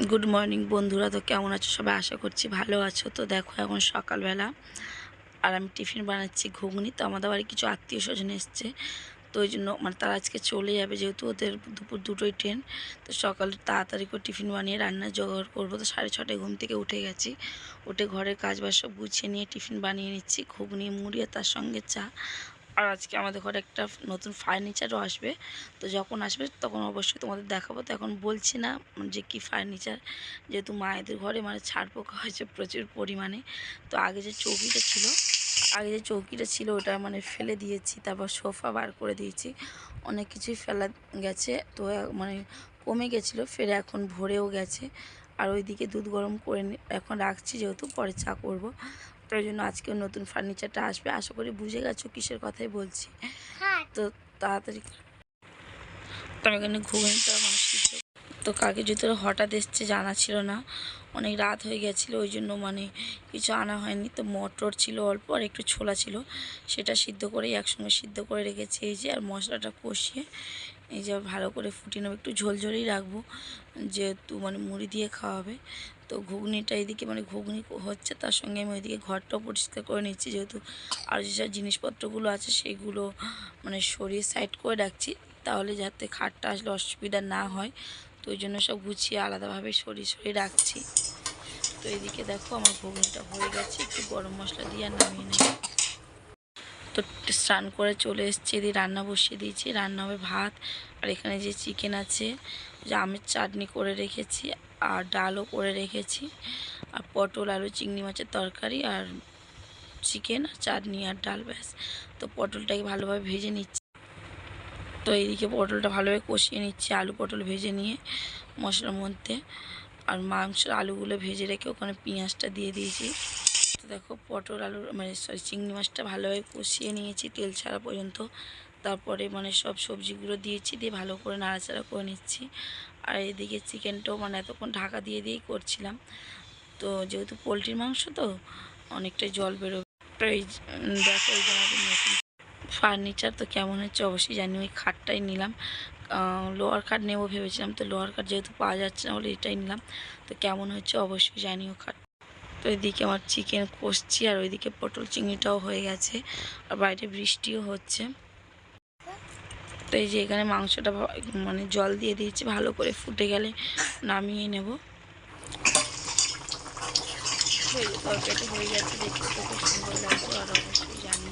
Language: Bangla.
গুড মর্নিং বন্ধুরা। তো কেমন আছো সবাই? আশা করছি ভালো আছো। তো দেখো এখন সকালবেলা আর আমি টিফিন বানাচ্ছি ঘুগনি। তো আমাদের বাড়ি কিছু আত্মীয় স্বজন এসছে, তো ওই জন্য তারা আজকে চলে যাবে, যেহেতু ওদের দুপুর দুটোই ট্রেন। তো সকালে তাড়াতাড়ি করে টিফিন বানিয়ে রান্নার জোগাড় করবো। তো 6:30টায় ঘুম থেকে উঠে গেছি, উঠে ঘরের কাজ বাজ সব গুছিয়ে নিয়ে টিফিন বানিয়ে নিচ্ছি, ঘুগনি মুড়ি আর তার সঙ্গে চা। আর আজকে আমাদের ঘরে একটা নতুন ফার্নিচারও আসবে। তো যখন আসবে তখন অবশ্যই তোমাদের দেখাবো। তো এখন বলছি না যে কি ফার্নিচার, যেহেতু মায়েদের ঘরে ছাড় পোকা হয়েছে প্রচুর পরিমাণে। তো আগে যে চৌকিটা ছিল ওটা ফেলে দিয়েছি, তারপর সোফা বার করে দিয়েছি, অনেক কিছুই ফেলা গেছে। তো কমে গেছিলো, ফেরে এখন ভরেও গেছে। আর ওইদিকে দুধ গরম করে এখন রাখছি, যেহেতু পরে চা করব। তাই জন্য আজকেও নতুন ফার্নিচারটা আসবে। আশা করি বুঝে গেছো কিসের কথাই বলছি। তো তাড়াতাড়ি তো আমি এখানে ঘুগনিটা সিদ্ধ। তো কাকে যদি হঠাৎ এসছে জানা ছিল না, অনেক রাত হয়ে গেছিলো, ওই জন্য কিছু আনা হয়নি। তো মটর ছিল অল্প আর একটু ছোলা ছিল, সেটা সিদ্ধ করেই একসঙ্গে সিদ্ধ করে রেখেছি। এই যে আর মশলাটা কষিয়ে এই যে ভালো করে ফুটিয়ে নেবো, একটু ঝোলঝোলই রাখবো, যেহেতু মুড়ি দিয়ে খাওয়া হবে। তো ঘুগনিটা এইদিকে ঘুগনি হচ্ছে, তার সঙ্গে আমি ওইদিকে ঘরটাও পরিষ্কার করে নিচ্ছি, যেহেতু আর যেসব জিনিসপত্রগুলো আছে সেইগুলো সরিয়ে সাইড করে রাখছি, তাহলে যাতে খাটটা আসলে অসুবিধা না হয়। তো ওই জন্য সব গুছিয়ে আলাদাভাবে সরিয়ে রাখছি। তো এইদিকে দেখো আমার ঘুগনিটা হয়ে গেছে, একটু গরম মশলা দিয়ে আর নামিয়ে নেব। তো স্নান করে চলে এসেছি, এদিকে রান্না বসিয়ে দিয়েছি, রান্না হবে ভাত। আর এখানে যে চিকেন আছে, যে আমের চাটনি করে রেখেছি, আর ডালও করে রেখেছি, আর পটল আলু চিংড়ি মাছের তরকারি, আর চিকেন আর চাটনি আর ডাল, ব্যাস। তো পটলটাকে ভালোভাবে ভেজে নিচ্ছি। তো এইদিকে পটলটা ভালোভাবে কষিয়ে নিচ্ছি, আলু পটল ভেজে নিয়ে মশলার মধ্যে, আর মাংসের আলুগুলো ভেজে রেখে ওখানে পেঁয়াজটা দিয়ে দিয়েছি। তো দেখো পটল আলু চিংড়ি মাছটা ভালোভাবে কষিয়ে নিয়েছি তেল ছাড়া পর্যন্ত। তারপরে সব সবজিগুলো দিয়েছি, দিয়ে ভালো করে নাড়াচাড়া করে নিচ্ছি। আর এদিকে চিকেনটাও এতক্ষণ ঢাকা দিয়েই করছিলাম। তো যেহেতু পোলট্রির মাংস, তো অনেকটাই জল বেরোবে। তো এই দেখো এই যে আমাদের নতুন ফার্নিচার তো কেমন হচ্ছে অবশ্যই জানি। ওই খাটটাই নিলাম, লোয়ার খাট নেবো ভেবেছিলাম, তো লোয়ার খাট যেহেতু পাওয়া যাচ্ছে না বলে এটাই নিলাম। তো কেমন হচ্ছে অবশ্যই জানিও খাট। তো এদিকে আমার চিকেন কষছি, আর ওইদিকে পটল চিংড়িটাও হয়ে গেছে, আর বাইরে বৃষ্টিও হচ্ছে। তো এই যে এখানে মাংসটা জল দিয়ে দিয়েছি, ভালো করে ফুটে গেলে নামিয়ে নেব। তরকারিটা হয়ে গেছে, দেখতে তো খুব সুন্দর লাগছে, আর অবশ্যই জানি।